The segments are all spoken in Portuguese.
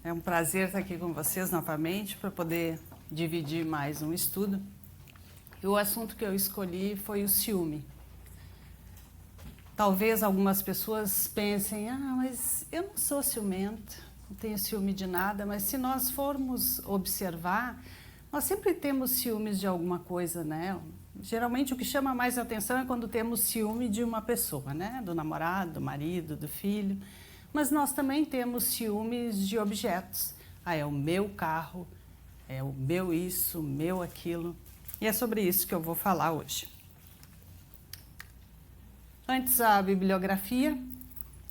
É um prazer estar aqui com vocês novamente para poder dividir mais um estudo. E o assunto que eu escolhi foi o ciúme. Talvez algumas pessoas pensem, mas eu não sou ciumenta, não tenho ciúme de nada, mas se nós formos observar, nós sempre temos ciúmes de alguma coisa, né? Geralmente o que chama mais atenção é quando temos ciúme de uma pessoa, né? Do namorado, do marido, do filho. Mas nós também temos ciúmes de objetos. É o meu carro, é o meu isso, o meu aquilo. E é sobre isso que eu vou falar hoje. Antes a bibliografia,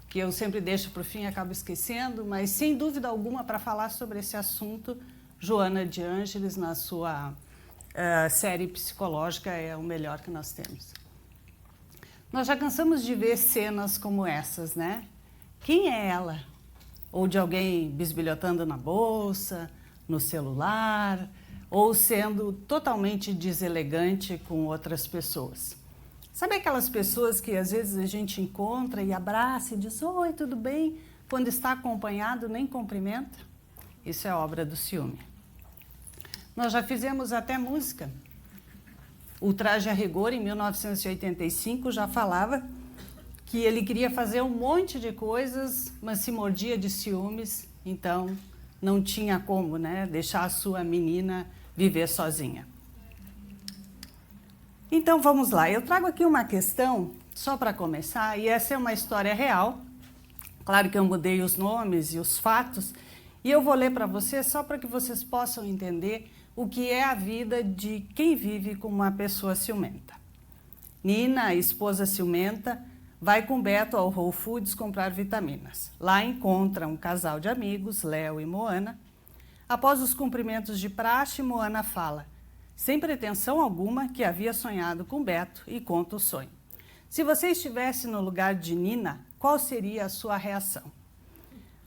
que eu sempre deixo para o fim e acabo esquecendo, mas sem dúvida alguma para falar sobre esse assunto, Joana de Ângeles, na sua série psicológica, é o melhor que nós temos. Nós já cansamos de ver cenas como essas, né? Quem é ela? Ou de alguém bisbilhotando na bolsa, no celular, ou sendo totalmente deselegante com outras pessoas. Sabe aquelas pessoas que às vezes a gente encontra e abraça e diz, oi, tudo bem? Quando está acompanhado, nem cumprimenta? Isso é obra do ciúme. Nós já fizemos até música. O Traje a Rigor, em 1985, já falava que ele queria fazer um monte de coisas, mas se mordia de ciúmes, então não tinha como, né, deixar a sua menina viver sozinha. Então vamos lá, eu trago aqui uma questão, só para começar, e essa é uma história real. Claro que eu mudei os nomes e os fatos, e eu vou ler para vocês só para que vocês possam entender o que é a vida de quem vive com uma pessoa ciumenta. Nina, a esposa ciumenta, vai com Beto ao Whole Foods comprar vitaminas. Lá encontra um casal de amigos, Léo e Moana. Após os cumprimentos de praxe, Moana fala, sem pretensão alguma, que havia sonhado com Beto e conta o sonho. Se você estivesse no lugar de Nina, qual seria a sua reação?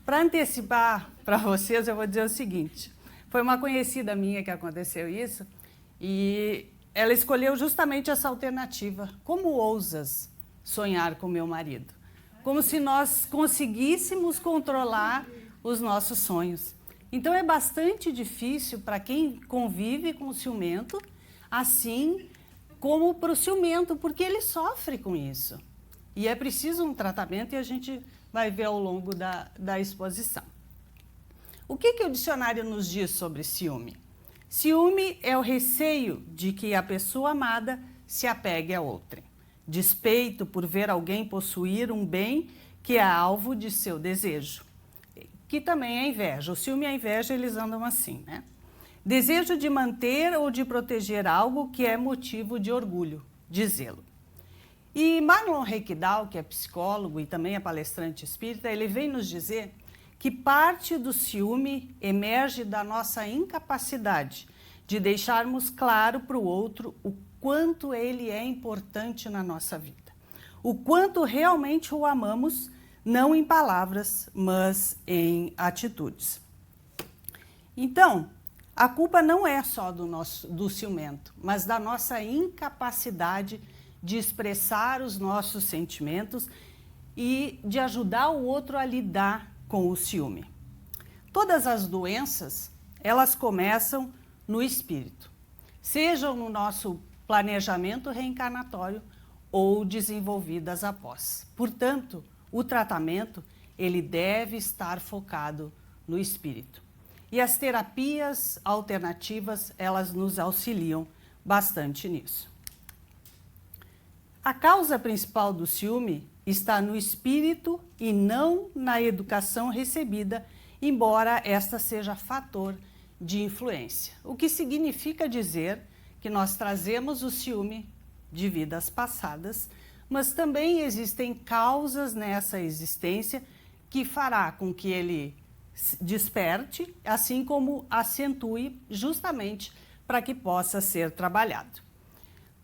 Para antecipar para vocês, eu vou dizer o seguinte. Foi uma conhecida minha que aconteceu isso e ela escolheu justamente essa alternativa. Como ousas sonhar com meu marido? Como se nós conseguíssemos controlar os nossos sonhos. Então é bastante difícil para quem convive com o ciumento, assim como para o ciumento, porque ele sofre com isso. E é preciso um tratamento e a gente vai ver ao longo da exposição. O que o dicionário nos diz sobre ciúme? Ciúme é o receio de que a pessoa amada se apegue a outrem. Despeito por ver alguém possuir um bem que é alvo de seu desejo, que também é inveja. O ciúme e a inveja, eles andam assim, né? Desejo de manter ou de proteger algo que é motivo de orgulho, de zelo. E Marlon Reikdal, que é psicólogo e também é palestrante espírita, ele vem nos dizer que parte do ciúme emerge da nossa incapacidade de deixarmos claro para o outro o quanto ele é importante na nossa vida. O quanto realmente o amamos, não em palavras, mas em atitudes. Então, a culpa não é só do ciumento, mas da nossa incapacidade de expressar os nossos sentimentos e de ajudar o outro a lidar com o ciúme. Todas as doenças, elas começam no espírito, sejam no nosso planejamento reencarnatório ou desenvolvidas após. Portanto, o tratamento, ele deve estar focado no espírito. E as terapias alternativas, elas nos auxiliam bastante nisso. A causa principal do ciúme está no espírito e não na educação recebida, embora esta seja fator de influência. O que significa dizer que nós trazemos o ciúme de vidas passadas, mas também existem causas nessa existência que fará com que ele desperte, assim como acentue, justamente para que possa ser trabalhado.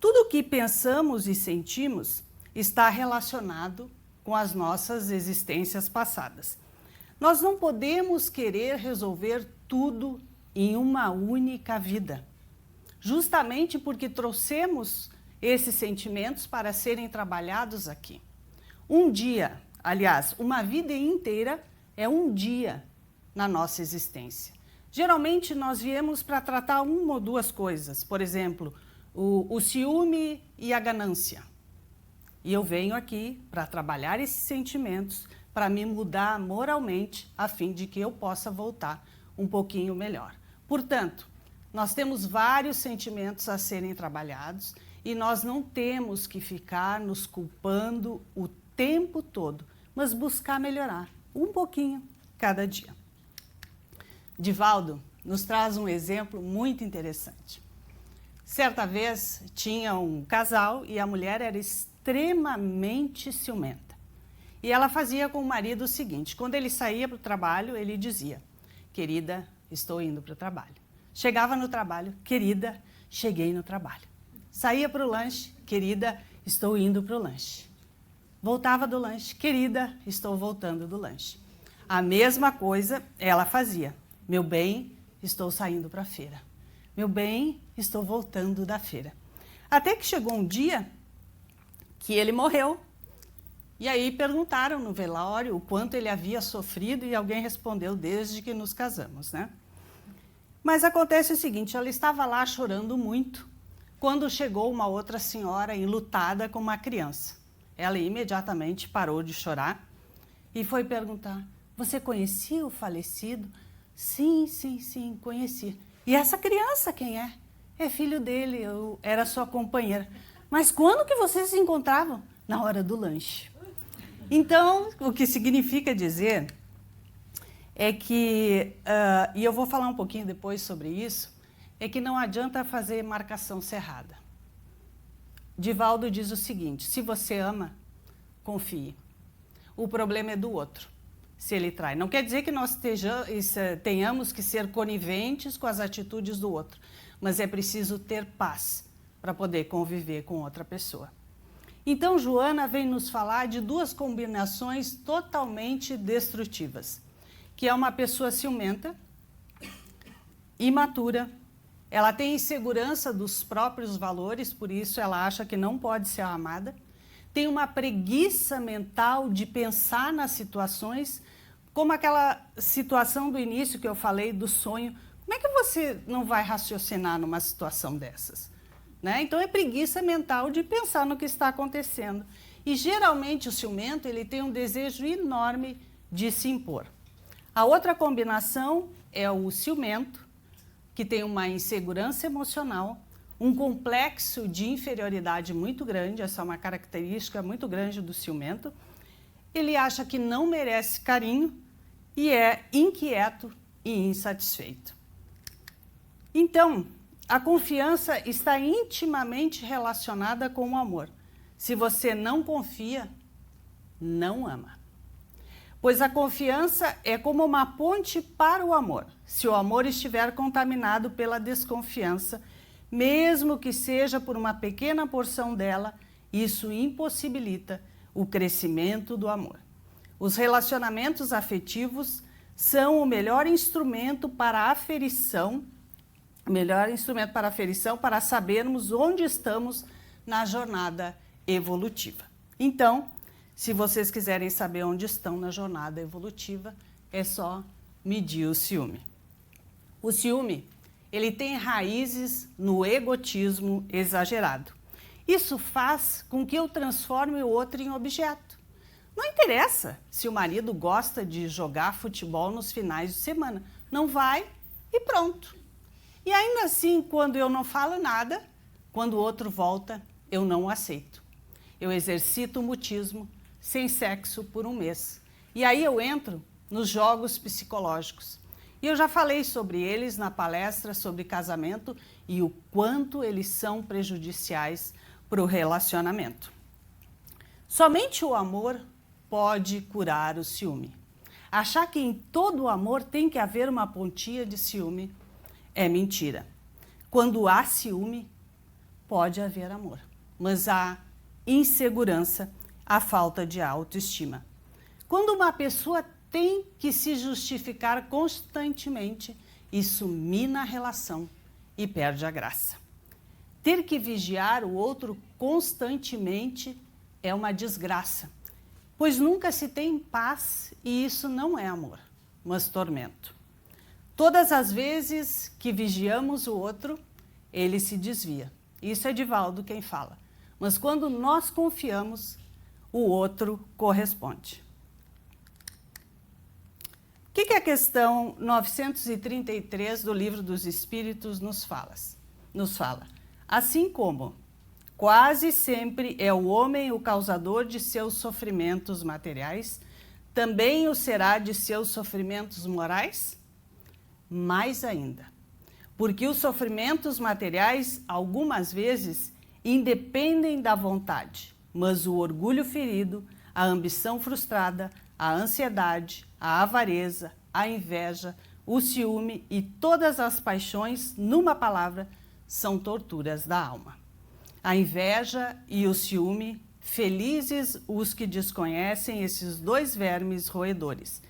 Tudo o que pensamos e sentimos está relacionado com as nossas existências passadas. Nós não podemos querer resolver tudo em uma única vida, justamente porque trouxemos esses sentimentos para serem trabalhados aqui. Um dia, aliás, uma vida inteira é um dia na nossa existência. Geralmente, nós viemos para tratar uma ou duas coisas, por exemplo, o ciúme e a ganância. E eu venho aqui para trabalhar esses sentimentos, para me mudar moralmente, a fim de que eu possa voltar um pouquinho melhor. Portanto, nós temos vários sentimentos a serem trabalhados e nós não temos que ficar nos culpando o tempo todo, mas buscar melhorar um pouquinho cada dia. Divaldo nos traz um exemplo muito interessante. Certa vez tinha um casal e a mulher era extremamente ciumenta. E ela fazia com o marido o seguinte: quando ele saía para o trabalho, ele dizia: querida, estou indo para o trabalho. Chegava no trabalho: querida, cheguei no trabalho. Saía para o lanche: querida, estou indo para o lanche. Voltava do lanche: querida, estou voltando do lanche. A mesma coisa ela fazia: meu bem, estou saindo para a feira. Meu bem, estou voltando da feira. Até que chegou um dia que ele morreu. E aí perguntaram no velório o quanto ele havia sofrido e alguém respondeu: desde que nos casamos, né? Mas acontece o seguinte: ela estava lá chorando muito quando chegou uma outra senhora enlutada com uma criança. Ela imediatamente parou de chorar e foi perguntar: você conhecia o falecido? Sim, sim, sim, conheci. E essa criança quem é? É filho dele, eu era sua companheira. Mas quando que vocês se encontravam? Na hora do lanche. Então, o que significa dizer é que, e eu vou falar um pouquinho depois sobre isso, é que não adianta fazer marcação cerrada. Divaldo diz o seguinte: se você ama, confie. O problema é do outro, se ele trai. Não quer dizer que nós tenhamos que ser coniventes com as atitudes do outro, mas é preciso ter paz para poder conviver com outra pessoa. Então, Joana vem nos falar de duas combinações totalmente destrutivas, que é uma pessoa ciumenta, imatura, ela tem insegurança dos próprios valores, por isso ela acha que não pode ser amada, tem uma preguiça mental de pensar nas situações, como aquela situação do início que eu falei do sonho. Como é que você não vai raciocinar numa situação dessas? Né? Então, é preguiça mental de pensar no que está acontecendo. E, geralmente, o ciumento ele tem um desejo enorme de se impor. A outra combinação é o ciumento, que tem uma insegurança emocional, um complexo de inferioridade muito grande, essa é uma característica muito grande do ciumento. Ele acha que não merece carinho e é inquieto e insatisfeito. Então, a confiança está intimamente relacionada com o amor. Se você não confia, não ama. Pois a confiança é como uma ponte para o amor. Se o amor estiver contaminado pela desconfiança, mesmo que seja por uma pequena porção dela, isso impossibilita o crescimento do amor. Os relacionamentos afetivos são o melhor instrumento para a aferição, para sabermos onde estamos na jornada evolutiva. Então, se vocês quiserem saber onde estão na jornada evolutiva, é só medir o ciúme. O ciúme, ele tem raízes no egotismo exagerado. Isso faz com que eu transforme o outro em objeto. Não interessa se o marido gosta de jogar futebol nos finais de semana. Não vai e pronto. E ainda assim, quando eu não falo nada, quando o outro volta, eu não o aceito. Eu exercito o mutismo sem sexo por um mês. E aí eu entro nos jogos psicológicos. E eu já falei sobre eles na palestra sobre casamento e o quanto eles são prejudiciais para o relacionamento. Somente o amor pode curar o ciúme. Achar que em todo amor tem que haver uma pontinha de ciúme é mentira. Quando há ciúme, pode haver amor, mas há insegurança, a falta de autoestima. Quando uma pessoa tem que se justificar constantemente, isso mina a relação e perde a graça. Ter que vigiar o outro constantemente é uma desgraça, pois nunca se tem paz e isso não é amor. mas tormento. Todas as vezes que vigiamos o outro, ele se desvia. Isso é Divaldo quem fala. Mas quando nós confiamos, o outro corresponde. O que a questão 933 do Livro dos Espíritos nos fala? Assim como quase sempre é o homem o causador de seus sofrimentos materiais, também o será de seus sofrimentos morais? Mais ainda, porque os sofrimentos materiais, algumas vezes, independem da vontade, mas o orgulho ferido, a ambição frustrada, a ansiedade, a avareza, a inveja, o ciúme e todas as paixões, numa palavra, são torturas da alma. A inveja e o ciúme, felizes os que desconhecem esses dois vermes roedores.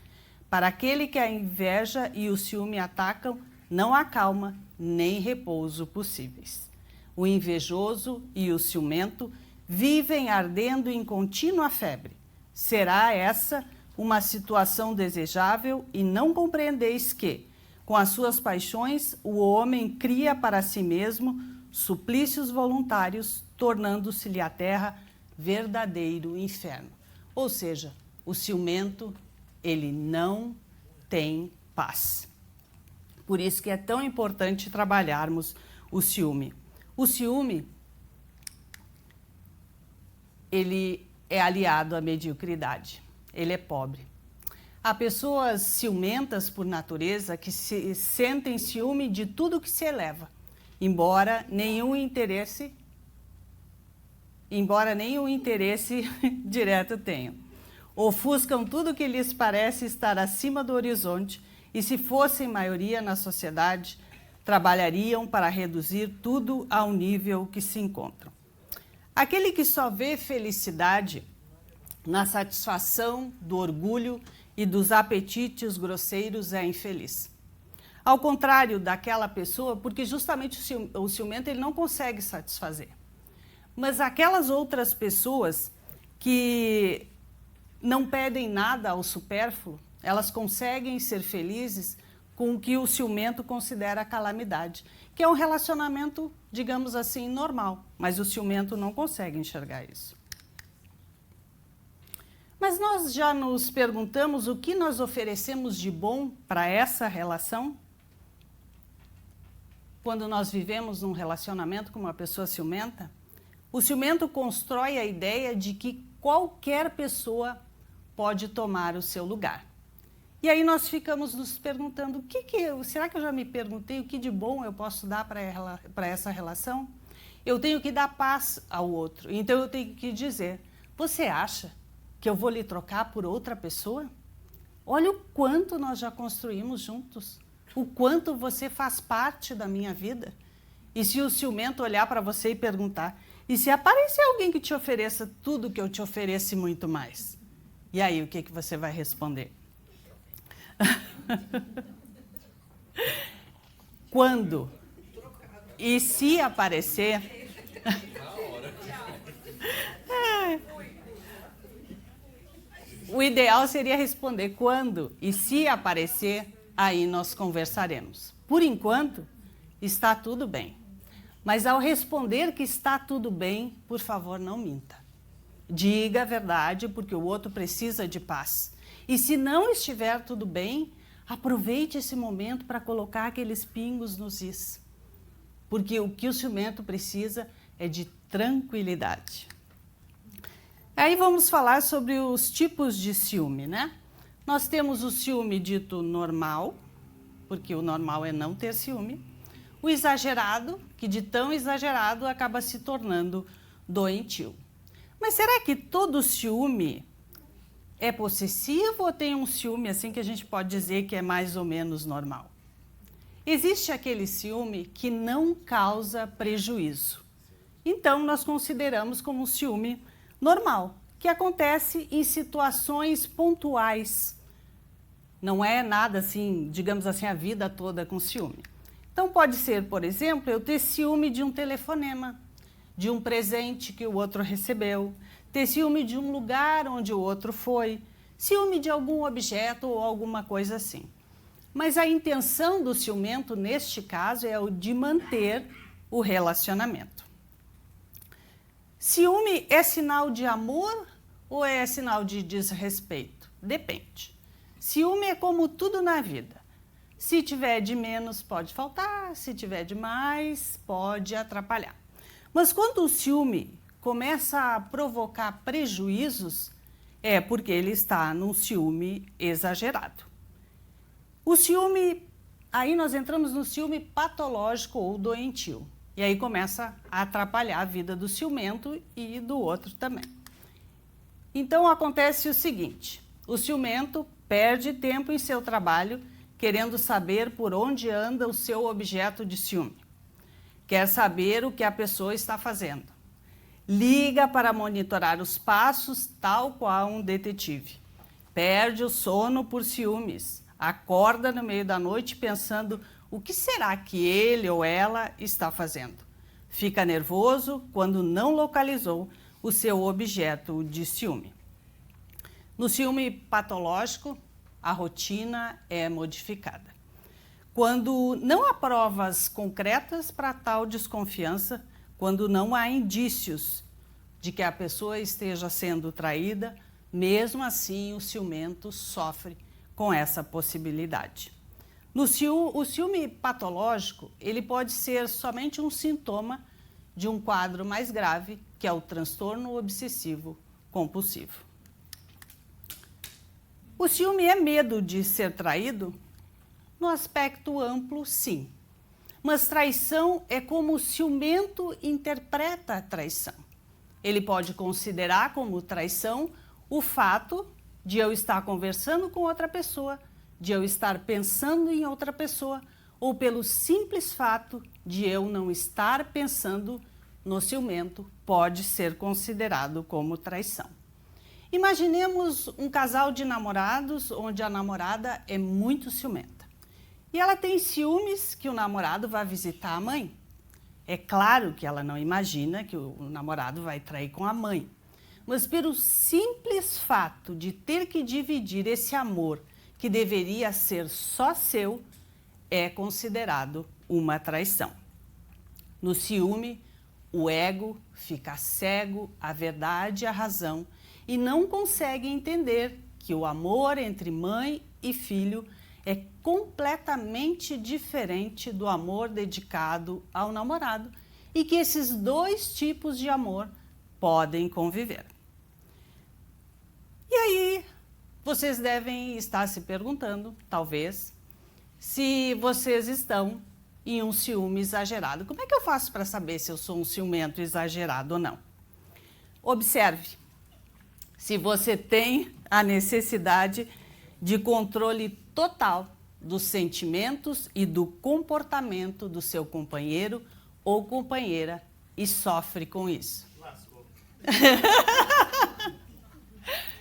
Para aquele que a inveja e o ciúme atacam, não há calma nem repouso possíveis. O invejoso e o ciumento vivem ardendo em contínua febre. Será essa uma situação desejável e não compreendeis que, com as suas paixões, o homem cria para si mesmo suplícios voluntários, tornando-se-lhe a terra verdadeiro inferno. Ou seja, o ciumento, ele não tem paz. Por isso que é tão importante trabalharmos o ciúme. O ciúme, ele é aliado à mediocridade, ele é pobre. Há pessoas ciumentas por natureza que sentem ciúme de tudo que se eleva, embora nenhum interesse direto tenham. Ofuscam tudo que lhes parece estar acima do horizonte e, se fossem maioria na sociedade, trabalhariam para reduzir tudo ao nível que se encontram. Aquele que só vê felicidade na satisfação do orgulho e dos apetites grosseiros é infeliz. Ao contrário daquela pessoa, porque justamente o ciumento ele não consegue satisfazer. Mas aquelas outras pessoas que não pedem nada ao supérfluo, elas conseguem ser felizes com o que o ciumento considera calamidade, que é um relacionamento, digamos assim, normal, mas o ciumento não consegue enxergar isso. Mas nós já nos perguntamos o que nós oferecemos de bom para essa relação? Quando nós vivemos num relacionamento com uma pessoa ciumenta, o ciumento constrói a ideia de que qualquer pessoa pode tomar o seu lugar. E aí nós ficamos nos perguntando, será que eu já me perguntei o que de bom eu posso dar para essa relação? Eu tenho que dar paz ao outro, então eu tenho que dizer, você acha que eu vou lhe trocar por outra pessoa? Olha o quanto nós já construímos juntos, o quanto você faz parte da minha vida. E se o ciumento olhar para você e perguntar, e se aparecer alguém que te ofereça tudo que eu te ofereço e muito mais? E aí, o que você vai responder? Quando? E se aparecer? O ideal seria responder quando e se aparecer, aí nós conversaremos. Por enquanto, está tudo bem. Mas ao responder que está tudo bem, por favor, não minta. Diga a verdade, porque o outro precisa de paz. E se não estiver tudo bem, aproveite esse momento para colocar aqueles pingos nos is. Porque o que o ciumento precisa é de tranquilidade. Aí vamos falar sobre os tipos de ciúme, né? Nós temos o ciúme dito normal, porque o normal é não ter ciúme. O exagerado, que de tão exagerado acaba se tornando doentio. Mas será que todo ciúme é possessivo ou tem um ciúme assim que a gente pode dizer que é mais ou menos normal? Existe aquele ciúme que não causa prejuízo. Então, nós consideramos como um ciúme normal, que acontece em situações pontuais. Não é nada assim, digamos assim, a vida toda com ciúme. Então, pode ser, por exemplo, eu ter ciúme de um telefonema, de um presente que o outro recebeu, ter ciúme de um lugar onde o outro foi, ciúme de algum objeto ou alguma coisa assim. Mas a intenção do ciumento, neste caso, é o de manter o relacionamento. Ciúme é sinal de amor ou é sinal de desrespeito? Depende. Ciúme é como tudo na vida. Se tiver de menos, pode faltar. Se tiver de mais, pode atrapalhar. Mas quando o ciúme começa a provocar prejuízos, é porque ele está num ciúme exagerado. O ciúme, aí nós entramos no ciúme patológico ou doentio. E aí começa a atrapalhar a vida do ciumento e do outro também. Então acontece o seguinte, o ciumento perde tempo em seu trabalho querendo saber por onde anda o seu objeto de ciúme. Quer saber o que a pessoa está fazendo. Liga para monitorar os passos, tal qual um detetive. Perde o sono por ciúmes. Acorda no meio da noite pensando o que será que ele ou ela está fazendo. Fica nervoso quando não localizou o seu objeto de ciúme. No ciúme patológico, a rotina é modificada. Quando não há provas concretas para tal desconfiança, quando não há indícios de que a pessoa esteja sendo traída, mesmo assim o ciumento sofre com essa possibilidade. O ciúme patológico, ele pode ser somente um sintoma de um quadro mais grave, que é o transtorno obsessivo compulsivo. O ciúme é medo de ser traído? No aspecto amplo, sim. Mas traição é como o ciumento interpreta a traição. Ele pode considerar como traição o fato de eu estar conversando com outra pessoa, de eu estar pensando em outra pessoa, ou pelo simples fato de eu não estar pensando no ciumento, pode ser considerado como traição. Imaginemos um casal de namorados onde a namorada é muito ciumenta. E ela tem ciúmes que o namorado vai visitar a mãe. É claro que ela não imagina que o namorado vai trair com a mãe. Mas pelo simples fato de ter que dividir esse amor que deveria ser só seu, é considerado uma traição. No ciúme, o ego fica cego à verdade e à razão e não consegue entender que o amor entre mãe e filho é completamente diferente do amor dedicado ao namorado e que esses dois tipos de amor podem conviver. E aí, vocês devem estar se perguntando, talvez, se vocês estão em um ciúme exagerado. Como é que eu faço para saber se eu sou um ciumento exagerado ou não? Observe se você tem a necessidade de controle total dos sentimentos e do comportamento do seu companheiro ou companheira e sofre com isso.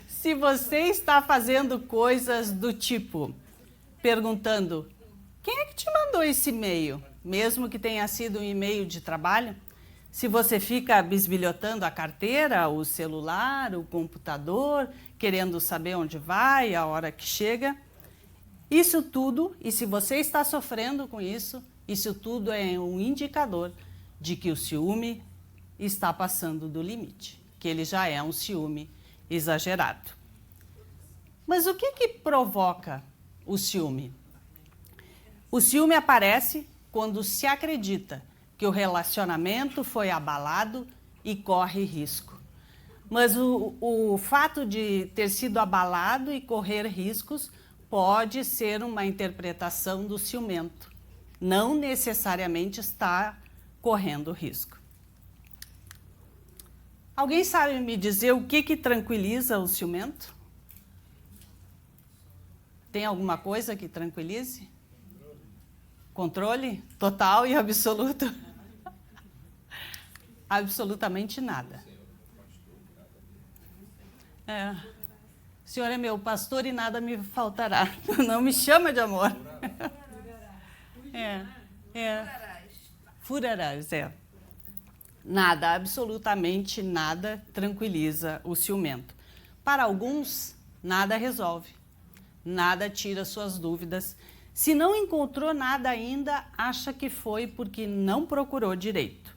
Se você está fazendo coisas do tipo, perguntando, quem é que te mandou esse e-mail? Mesmo que tenha sido um e-mail de trabalho? Se você fica bisbilhotando a carteira, o celular, o computador, querendo saber onde vai, a hora que chega, isso tudo, e se você está sofrendo com isso, isso tudo é um indicador de que o ciúme está passando do limite, que ele já é um ciúme exagerado. Mas o que provoca o ciúme? O ciúme aparece quando se acredita que o relacionamento foi abalado e corre risco. Mas o fato de ter sido abalado e correr riscos pode ser uma interpretação do ciumento. Não necessariamente está correndo risco. Alguém sabe me dizer o que tranquiliza o ciumento? Tem alguma coisa que tranquilize? Controle total e absoluto? Absolutamente nada. O Senhor é meu pastor e nada me faltará. Não me chama de amor. Furarás, Nada, absolutamente nada tranquiliza o ciumento. Para alguns, nada resolve, nada tira suas dúvidas. Se não encontrou nada ainda, acha que foi porque não procurou direito.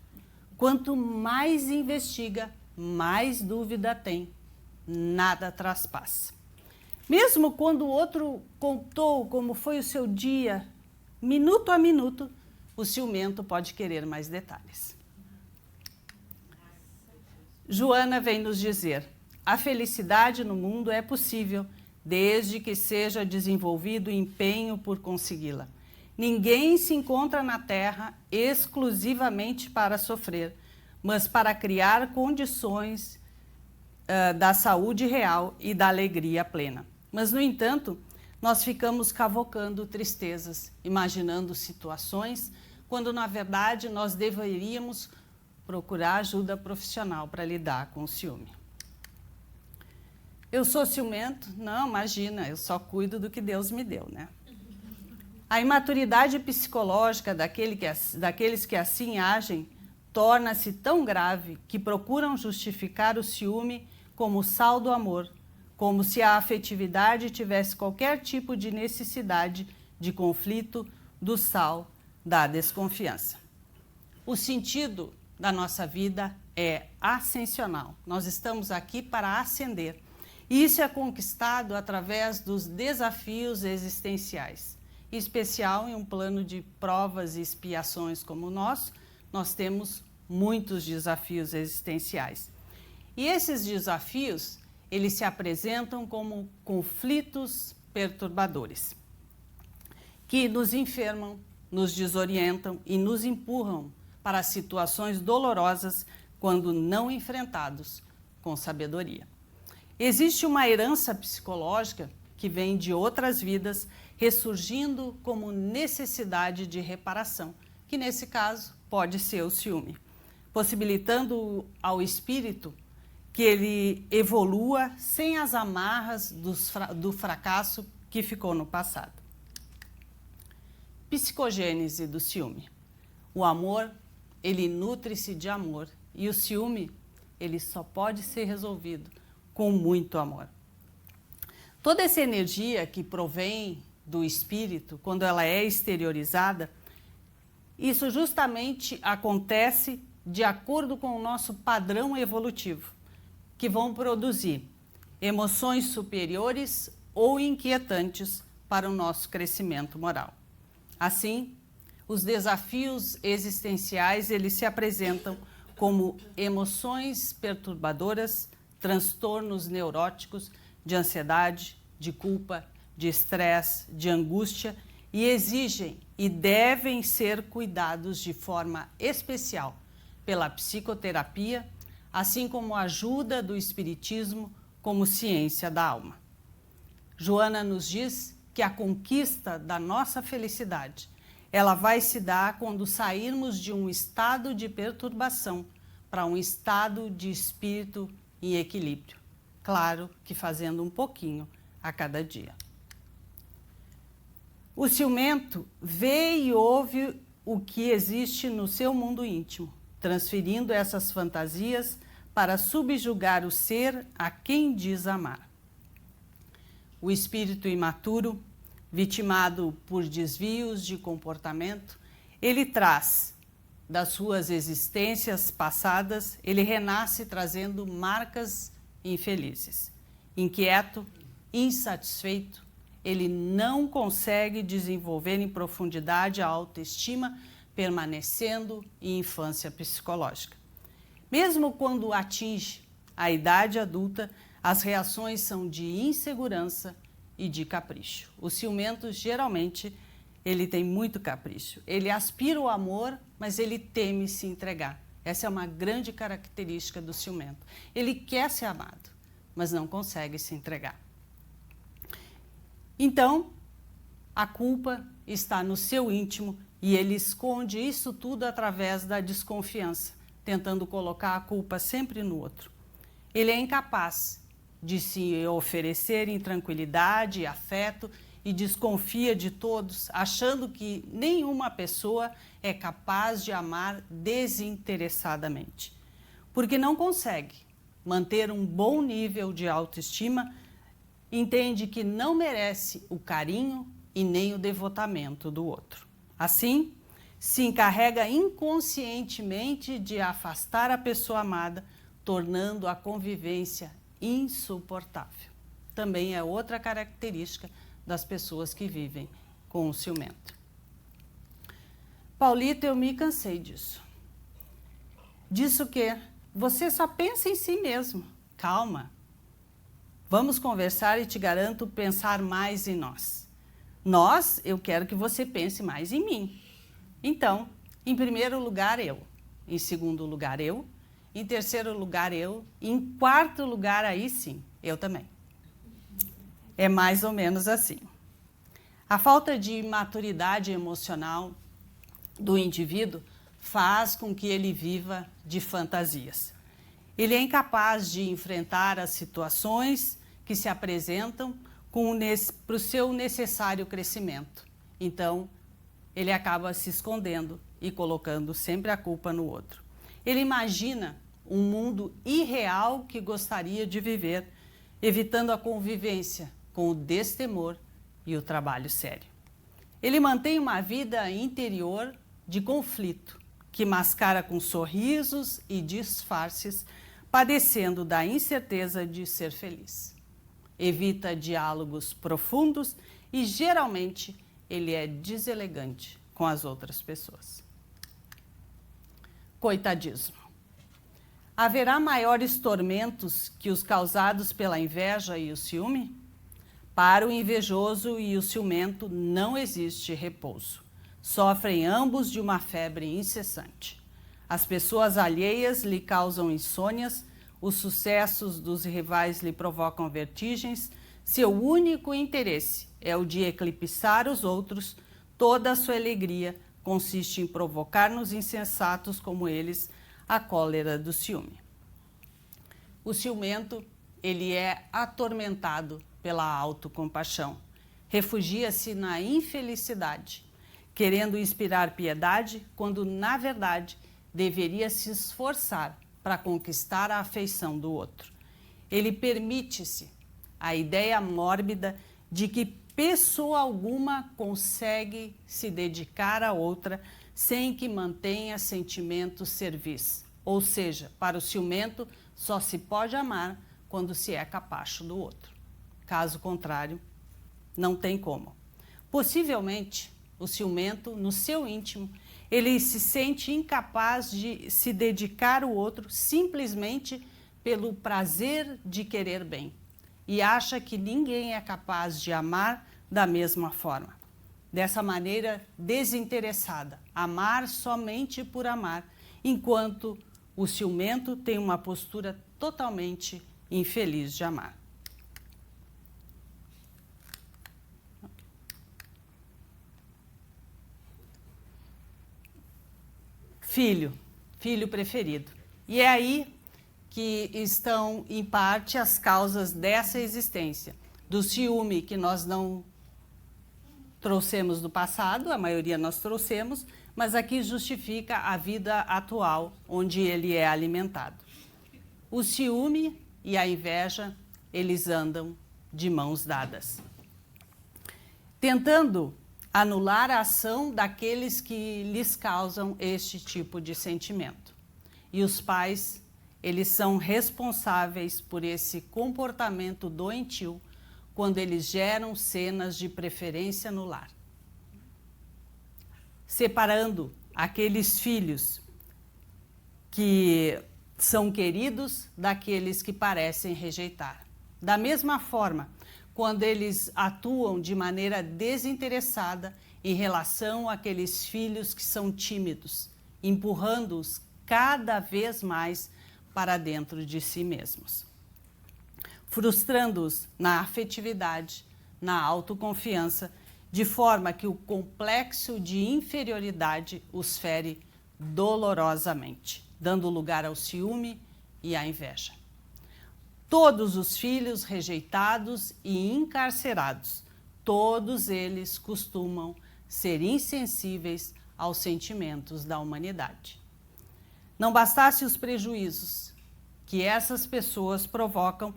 Quanto mais investiga, mais dúvida tem, nada traspassa. Mesmo quando o outro contou como foi o seu dia, minuto a minuto, o ciumento pode querer mais detalhes. Joana vem nos dizer: a felicidade no mundo é possível, desde que seja desenvolvido empenho por consegui-la. Ninguém se encontra na Terra exclusivamente para sofrer, mas para criar condições da saúde real e da alegria plena. Mas, no entanto, nós ficamos cavocando tristezas, imaginando situações, quando, na verdade, nós deveríamos procurar ajuda profissional para lidar com o ciúme. Eu sou ciumento? Não, imagina, eu só cuido do que Deus me deu, né? A imaturidade psicológica daqueles que assim agem torna-se tão grave que procuram justificar o ciúme como o sal do amor, como se a afetividade tivesse qualquer tipo de necessidade de conflito do sal da desconfiança. O sentido da nossa vida é ascensional. Nós estamos aqui para ascender. E isso é conquistado através dos desafios existenciais. Em especial, em um plano de provas e expiações como o nosso, nós temos muitos desafios existenciais. E esses desafios, eles se apresentam como conflitos perturbadores, que nos enfermam, nos desorientam e nos empurram para situações dolorosas quando não enfrentados com sabedoria. Existe uma herança psicológica que vem de outras vidas, ressurgindo como necessidade de reparação, que nesse caso pode ser o ciúme, possibilitando ao espírito que ele evolua sem as amarras do fracasso que ficou no passado. Psicogênese do ciúme. O amor, ele nutre-se de amor, e o ciúme, ele só pode ser resolvido com muito amor. Toda essa energia que provém do espírito, quando ela é exteriorizada, isso justamente acontece de acordo com o nosso padrão evolutivo, que vão produzir emoções superiores ou inquietantes para o nosso crescimento moral. Assim, os desafios existenciais, eles se apresentam como emoções perturbadoras, transtornos neuróticos de ansiedade, de culpa, de estresse, de angústia, e exigem e devem ser cuidados de forma especial pela psicoterapia, assim como a ajuda do espiritismo como ciência da alma. Joana nos diz que a conquista da nossa felicidade, ela vai se dar quando sairmos de um estado de perturbação para um estado de espírito em equilíbrio. Claro que fazendo um pouquinho a cada dia. O ciumento vê e ouve o que existe no seu mundo íntimo, transferindo essas fantasias para subjugar o ser a quem diz amar. O espírito imaturo, vitimado por desvios de comportamento, ele traz das suas existências passadas, ele renasce trazendo marcas infelizes. Inquieto, insatisfeito, ele não consegue desenvolver em profundidade a autoestima, permanecendo em infância psicológica. Mesmo quando atinge a idade adulta, as reações são de insegurança e de capricho. O ciumento, geralmente, ele tem muito capricho. Ele aspira o amor, mas ele teme se entregar. Essa é uma grande característica do ciumento. Ele quer ser amado, mas não consegue se entregar. Então, a culpa está no seu íntimo e ele esconde isso tudo através da desconfiança, tentando colocar a culpa sempre no outro. Ele é incapaz de se oferecer em tranquilidade e afeto e desconfia de todos, achando que nenhuma pessoa é capaz de amar desinteressadamente, porque não consegue manter um bom nível de autoestima entende que não merece o carinho e nem o devotamento do outro. Assim, se encarrega inconscientemente de afastar a pessoa amada, tornando a convivência insuportável. Também é outra característica das pessoas que vivem com o ciumento. Paulito, eu me cansei disso. Disso que você só pensa em si mesmo. Calma. Vamos conversar e te garanto pensar mais em nós. Nós, eu quero que você pense mais em mim. Então, em primeiro lugar, eu. Em segundo lugar, eu. Em terceiro lugar, eu. Em quarto lugar, aí sim, eu também. É mais ou menos assim. A falta de maturidade emocional do indivíduo faz com que ele viva de fantasias. Ele é incapaz de enfrentar as situações que se apresentam para o seu necessário crescimento. Então, ele acaba se escondendo e colocando sempre a culpa no outro. Ele imagina um mundo irreal que gostaria de viver, evitando a convivência com o destemor e o trabalho sério. Ele mantém uma vida interior de conflito, que mascara com sorrisos e disfarces, padecendo da incerteza de ser feliz. Evita diálogos profundos e, geralmente, ele é deselegante com as outras pessoas. Coitadismo. Haverá maiores tormentos que os causados pela inveja e o ciúme? Para o invejoso e o ciumento não existe repouso. Sofrem ambos de uma febre incessante. As pessoas alheias lhe causam insônias, os sucessos dos rivais lhe provocam vertigens, seu único interesse é o de eclipsar os outros, toda a sua alegria consiste em provocar nos insensatos como eles a cólera do ciúme. O ciumento, ele é atormentado pela autocompaixão, refugia-se na infelicidade, querendo inspirar piedade, quando, na verdade, deveria se esforçar para conquistar a afeição do outro. Ele permite-se a ideia mórbida de que pessoa alguma consegue se dedicar a outra sem que mantenha sentimentos servis. Ou seja, para o ciumento, só se pode amar quando se é capacho do outro. Caso contrário, não tem como. Possivelmente, o ciumento, no seu íntimo, ele se sente incapaz de se dedicar ao outro simplesmente pelo prazer de querer bem e acha que ninguém é capaz de amar da mesma forma. Dessa maneira desinteressada, amar somente por amar, enquanto o ciumento tem uma postura totalmente infeliz de amar. Filho preferido. E é aí que estão, em parte, as causas dessa existência. Do ciúme que nós não trouxemos do passado, a maioria nós trouxemos, mas aqui justifica a vida atual, onde ele é alimentado. O ciúme e a inveja, eles andam de mãos dadas, tentando anular a ação daqueles que lhes causam este tipo de sentimento. E os pais, eles são responsáveis por esse comportamento doentio quando eles geram cenas de preferência no lar, separando aqueles filhos que são queridos daqueles que parecem rejeitar. Da mesma forma, quando eles atuam de maneira desinteressada em relação àqueles filhos que são tímidos, empurrando-os cada vez mais para dentro de si mesmos, frustrando-os na afetividade, na autoconfiança, de forma que o complexo de inferioridade os fere dolorosamente, dando lugar ao ciúme e à inveja. Todos os filhos rejeitados e encarcerados, todos eles costumam ser insensíveis aos sentimentos da humanidade. Não bastasse os prejuízos que essas pessoas provocam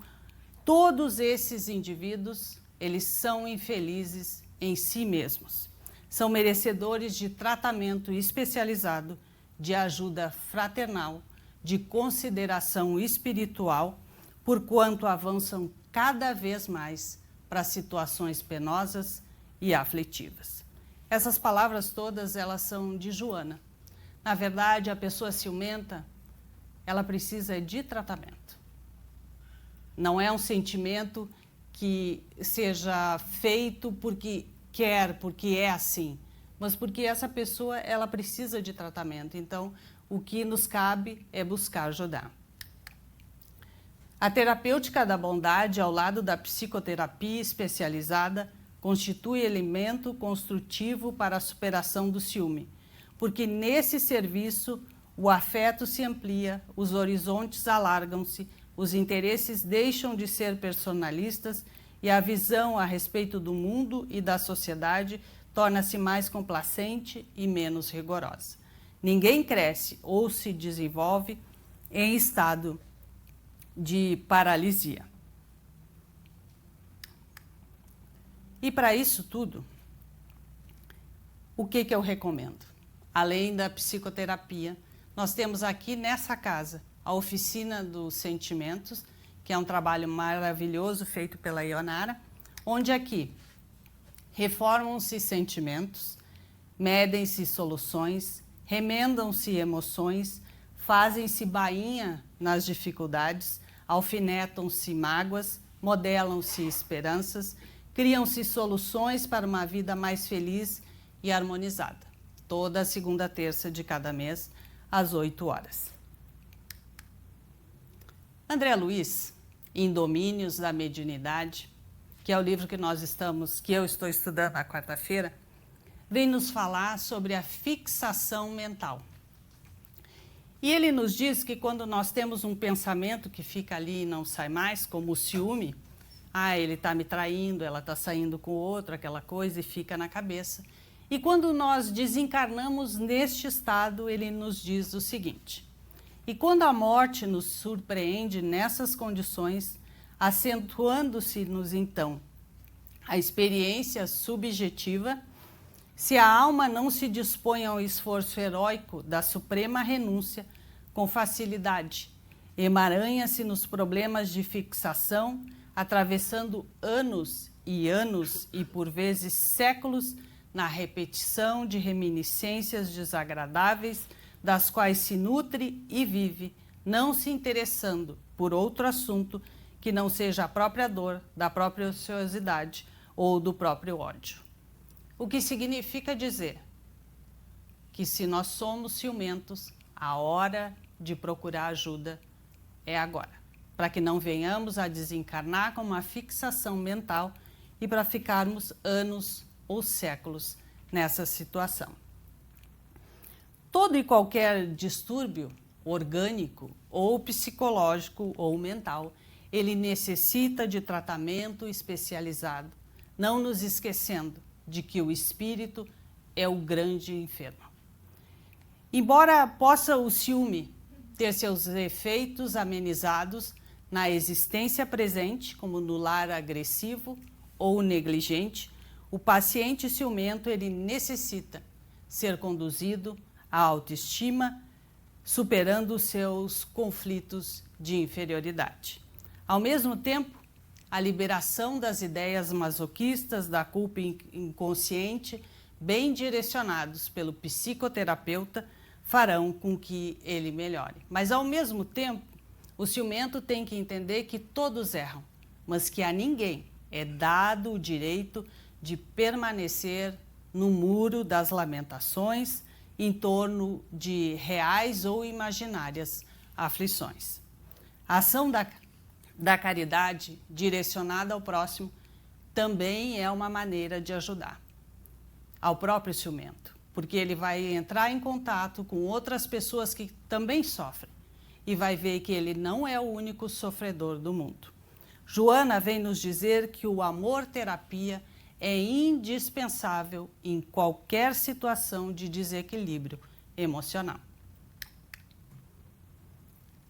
Todos esses indivíduos, eles são infelizes em si mesmos. São merecedores de tratamento especializado, de ajuda fraternal, de consideração espiritual, porquanto avançam cada vez mais para situações penosas e aflitivas. Essas palavras todas, elas são de Joana. Na verdade, a pessoa ciumenta, ela precisa de tratamento. Não é um sentimento que seja feito porque quer, porque é assim, mas porque essa pessoa, ela precisa de tratamento. Então, o que nos cabe é buscar ajudar. A terapêutica da bondade, ao lado da psicoterapia especializada, constitui elemento construtivo para a superação do ciúme, porque nesse serviço o afeto se amplia, os horizontes alargam-se, os interesses deixam de ser personalistas e a visão a respeito do mundo e da sociedade torna-se mais complacente e menos rigorosa. Ninguém cresce ou se desenvolve em estado de paralisia. E para isso tudo, o que eu recomendo? Além da psicoterapia, nós temos aqui nessa casa a Oficina dos Sentimentos, que é um trabalho maravilhoso feito pela Ionara, onde aqui reformam-se sentimentos, medem-se soluções, remendam-se emoções, fazem-se bainha nas dificuldades, alfinetam-se mágoas, modelam-se esperanças, criam-se soluções para uma vida mais feliz e harmonizada. Toda segunda terça de cada mês, às 8 horas. André Luiz, em Domínios da Mediunidade, que é o livro que eu estou estudando na quarta-feira, vem nos falar sobre a fixação mental. E ele nos diz que quando nós temos um pensamento que fica ali e não sai mais, como o ciúme, ele está me traindo, ela está saindo com outro, aquela coisa, e fica na cabeça. E quando nós desencarnamos neste estado, ele nos diz o seguinte: e quando a morte nos surpreende nessas condições, acentuando-se-nos então a experiência subjetiva, se a alma não se dispõe ao esforço heróico da suprema renúncia, com facilidade, emaranha-se nos problemas de fixação, atravessando anos e por vezes séculos na repetição de reminiscências desagradáveis, das quais se nutre e vive, não se interessando por outro assunto que não seja a própria dor, da própria ociosidade ou do próprio ódio. O que significa dizer que se nós somos ciumentos, a hora de procurar ajuda é agora, para que não venhamos a desencarnar com uma fixação mental e para ficarmos anos ou séculos nessa situação. Todo e qualquer distúrbio orgânico ou psicológico ou mental, ele necessita de tratamento especializado, não nos esquecendo de que o espírito é o grande enfermo. Embora possa o ciúme ter seus efeitos amenizados na existência presente, como no lar agressivo ou negligente, o paciente ciumento ele necessita ser conduzido à autoestima, superando os seus conflitos de inferioridade. Ao mesmo tempo, a liberação das ideias masoquistas da culpa inconsciente, bem direcionados pelo psicoterapeuta, farão com que ele melhore. Mas, ao mesmo tempo, o ciumento tem que entender que todos erram, mas que a ninguém é dado o direito de permanecer no muro das lamentações em torno de reais ou imaginárias aflições. A ação da caridade direcionada ao próximo também é uma maneira de ajudar ao próprio ciumento, porque ele vai entrar em contato com outras pessoas que também sofrem e vai ver que ele não é o único sofredor do mundo. Joana vem nos dizer que o amor-terapia é indispensável em qualquer situação de desequilíbrio emocional.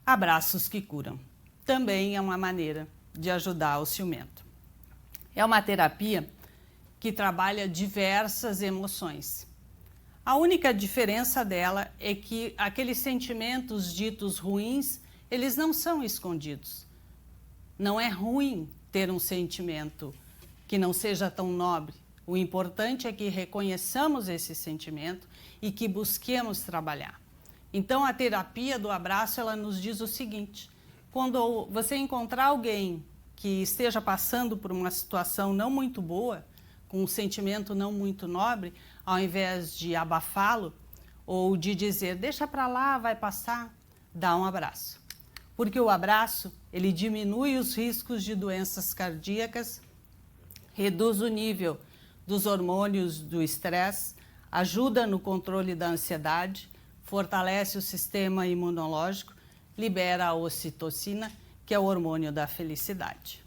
Abraços que curam. Também é uma maneira de ajudar o ciumento. É uma terapia que trabalha diversas emoções. A única diferença dela é que aqueles sentimentos ditos ruins, eles não são escondidos. Não é ruim ter um sentimento que não seja tão nobre. O importante é que reconheçamos esse sentimento e que busquemos trabalhar. Então, a terapia do abraço, ela nos diz o seguinte: quando você encontrar alguém que esteja passando por uma situação não muito boa, com um sentimento não muito nobre, ao invés de abafá-lo ou de dizer, deixa para lá, vai passar, dá um abraço. Porque o abraço, ele diminui os riscos de doenças cardíacas, reduz o nível dos hormônios do estresse, ajuda no controle da ansiedade, fortalece o sistema imunológico, libera a ocitocina, que é o hormônio da felicidade.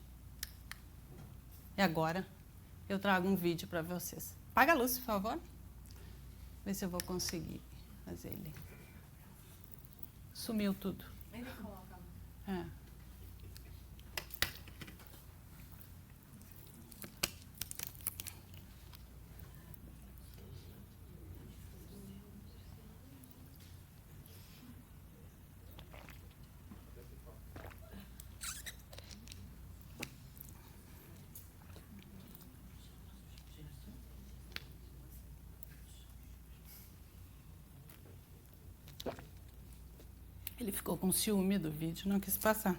E agora eu trago um vídeo para vocês. Apaga a luz, por favor. Ver se eu vou conseguir fazer ele. Sumiu tudo. É. Ele ficou com ciúme do vídeo, não quis passar.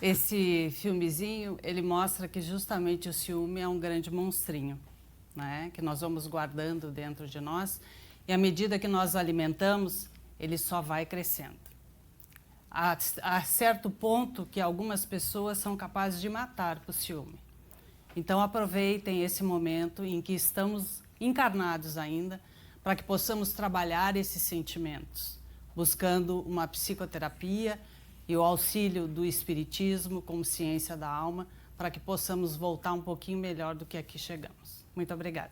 Esse filmezinho, ele mostra que justamente o ciúme é um grande monstrinho, né? Que nós vamos guardando dentro de nós e à medida que nós alimentamos, ele só vai crescendo. Há certo ponto que algumas pessoas são capazes de matar por ciúme. Então aproveitem esse momento em que estamos encarnados ainda para que possamos trabalhar esses sentimentos, buscando uma psicoterapia e o auxílio do espiritismo como ciência da alma para que possamos voltar um pouquinho melhor do que aqui chegamos. Muito obrigada.